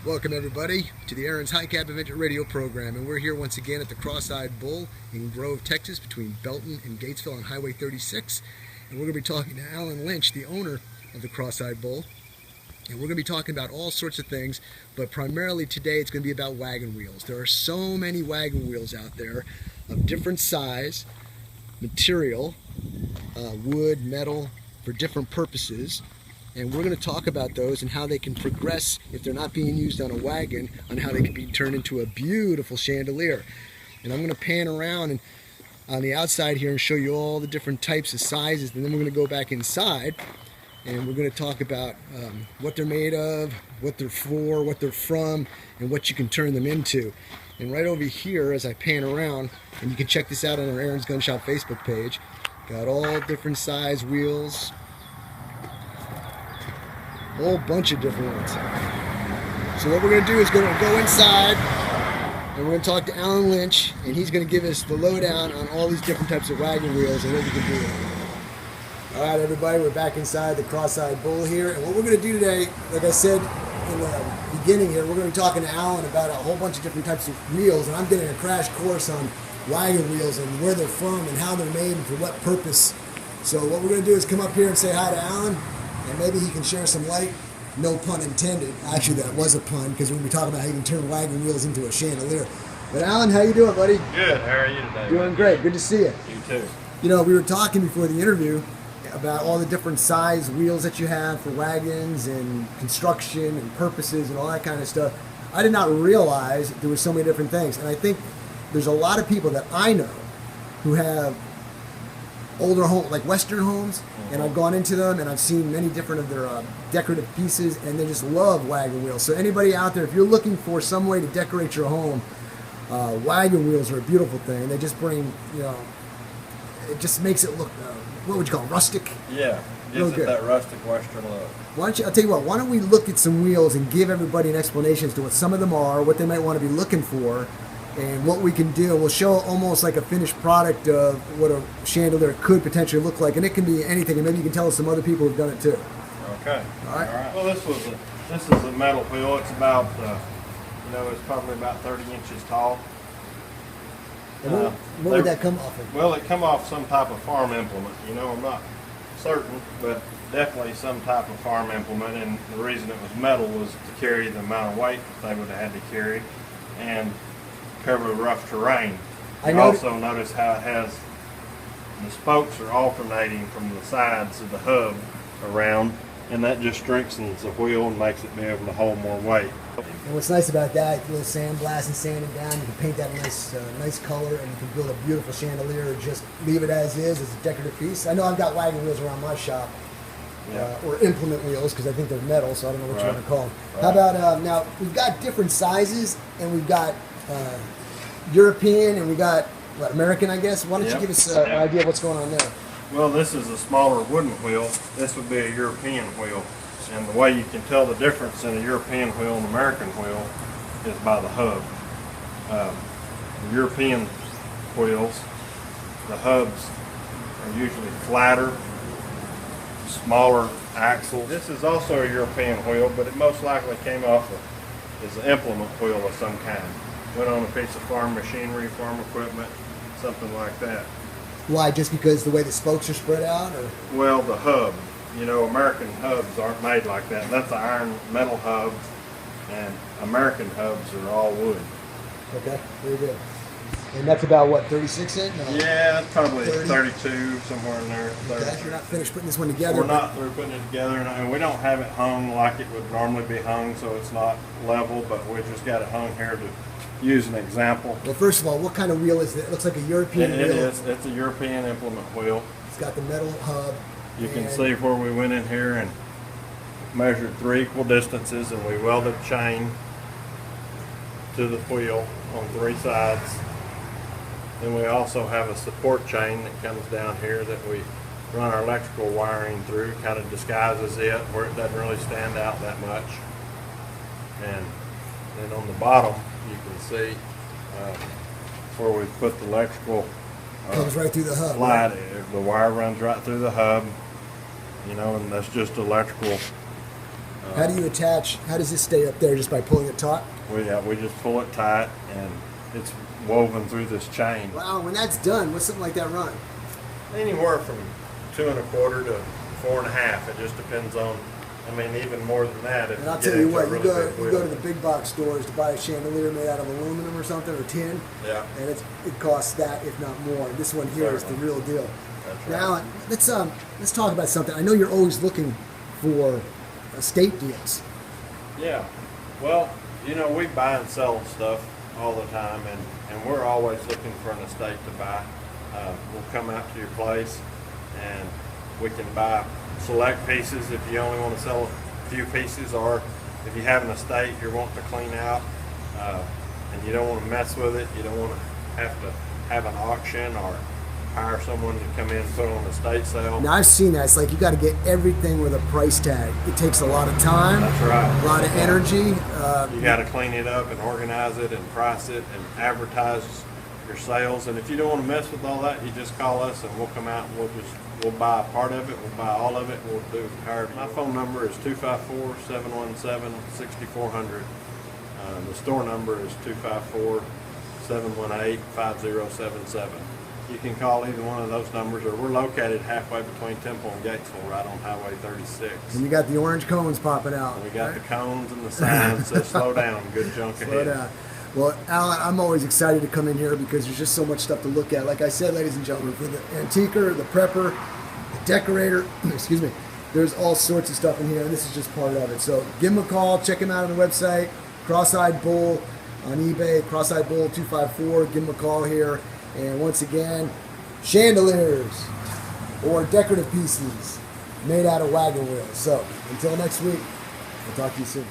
Welcome everybody to the Aaron's High Cap Adventure Radio program, and we're here once again at the Cross-Eyed Bull in Grove, Texas, between Belton and Gatesville on Highway 36. And we're going to be talking to Alan Lynch, the owner of the Cross-Eyed Bull, and we're going to be talking about all sorts of things, but primarily today it's going to be about wagon wheels. There are so many wagon wheels out there of different size, material, wood, metal, for different purposes. And we're going to talk about those and how they can progress if they're not being used on a wagon, on how they can be turned into a beautiful chandelier. And I'm going to pan around and on the outside here and show you all the different types of sizes, and then we're going to go back inside and we're going to talk about what they're made of, what they're for, what they're from, and what you can turn them into. And right over here as I pan around, and you can check this out on our Aaron's Gun Shop Facebook page, got all different size wheels, a whole bunch of different ones. So what we're going to do is go inside and we're going to talk to Alan Lynch, and he's going to give us the lowdown on all these different types of wagon wheels and what we can do with them. All right, everybody, we're back inside the Cross-Eyed Bull here, and what we're going to do today, like I said in the beginning here, we're going to be talking to Alan about a whole bunch of different types of wheels, and I'm getting a crash course on wagon wheels and where they're from and how they're made and for what purpose. So what we're going to do is come up here and say hi to Alan, and maybe he can share some light. No pun intended. Actually, that was a pun, because we're going to be talking about how you can turn wagon wheels into a chandelier. But Alan, how you doing, buddy? Good. How are you today? Doing great. Good to see you. You too. You know, we were talking before the interview about all the different size wheels that you have for wagons and construction and purposes and all that kind of stuff. I did not realize there were so many different things. And I think there's a lot of people that I know who have older homes, like Western homes, and I've gone into them and I've seen many different of their decorative pieces, and they just love wagon wheels. So anybody out there, if you're looking for some way to decorate your home, wagon wheels are a beautiful thing. They just bring, you know, it just makes it look, what would you call it, rustic? Yeah, gives it that rustic Western look. Why don't you, I'll tell you what, why don't we look at some wheels and give everybody an explanation as to what some of them are, what they might want to be looking for, and what we can do. We'll show almost like a finished product of what a chandelier could potentially look like, and it can be anything, and maybe you can tell us some other people who've done it too. Okay. All right. All right. Well, this is a metal wheel. It's about, it's probably about 30 inches tall. And what would that come off of? Well, it come off some type of farm implement. You know, I'm not certain, but definitely some type of farm implement. And the reason it was metal was to carry the amount of weight that they would have had to carry, and cover rough terrain. You also notice how it has, the spokes are alternating from the sides of the hub around, and that just strengthens the wheel and makes it be able to hold more weight. And what's nice about that, a little sandblast and sand it down, you can paint that a nice color, and you can build a beautiful chandelier, or just leave it as is, as a decorative piece. I know I've got wagon wheels around my shop, or implement wheels, because I think they're metal, so I don't know what you want to call them. Right. How about, now, we've got different sizes, and we've got European, and we got, American, I guess? Why don't you give us an idea of what's going on there? Well, this is a smaller wooden wheel. This would be a European wheel. And the way you can tell the difference in a European wheel and American wheel is by the hub. The European wheels, the hubs are usually flatter, smaller axles. This is also a European wheel, but it most likely came off as an implement wheel of some kind. Went on a piece of farm machinery, farm equipment, something like that. Why? Just because the way the spokes are spread out, or? Well, the hub. You know, American hubs aren't made like that. That's an iron metal hub, and American hubs are all wood. Okay, very good. And that's about what, 36 inch? No. Yeah, it's probably 32, somewhere in there. Okay, you're not finished putting this one together. We're not through putting it together, and we don't have it hung like it would normally be hung, so it's not level, but we just got it hung here to use an example. Well, first of all, what kind of wheel is it? It looks like a European wheel. It is. It's a European implement wheel. It's got the metal hub. You can see where we went in here and measured 3 equal distances, and we welded chain to the wheel on 3 sides. Then we also have a support chain that comes down here that we run our electrical wiring through, kind of disguises it where it doesn't really stand out that much. And then on the bottom you can see where we put the electrical comes right through the hub. Slide, right? The wire runs right through the hub, you know, and that's just electrical How do you attach? How does this stay up there? Just by pulling it taut? We just pull it tight, and it's woven through this chain. Wow, when that's done, what's something like that run? Anywhere from 2 1/4 to 4 1/2. It just depends on. I mean, even more than that. If And I'll you tell get you into a what, you really go big you wheel. go to the big box stores to buy a chandelier made out of aluminum or something, or tin, Yeah. and it costs that, if not more. This one here is the real deal. That's Now, right. let's talk about something. I know you're always looking for estate deals. Yeah. Well, we buy and sell stuff all the time, and we're always looking for an estate to buy. We'll come out to your place, and we can buy select pieces if you only want to sell a few pieces, or if you have an estate you're wanting to clean out, and you don't want to mess with it, you don't want to have an auction or hire someone to come in and put on an estate sale. Now, I've seen that. It's like you got to get everything with a price tag. It takes a lot of time, That's right. a lot of energy. You got to clean it up and organize it and price it and advertise your sales. And if you don't want to mess with all that, you just call us and we'll come out and we'll buy a part of it, we'll buy all of it, we'll do however. My phone number is 254-717-6400. The store number is 254-718-5077. You can call either one of those numbers, or we're located halfway between Temple and Gatesville, right on Highway 36. And you got the orange cones popping out. We got the cones and the signs that slow down, good junk ahead. Slow down. Well, Alan, I'm always excited to come in here because there's just so much stuff to look at. Like I said, ladies and gentlemen, for the antiquer, the prepper, the decorator, excuse me, there's all sorts of stuff in here, and this is just part of it. So give him a call, check him out on the website, Cross-Eyed Bull on eBay, Cross-Eyed Bull 254. Give him a call here. And once again, chandeliers or decorative pieces made out of wagon wheels. So until next week, we'll talk to you soon.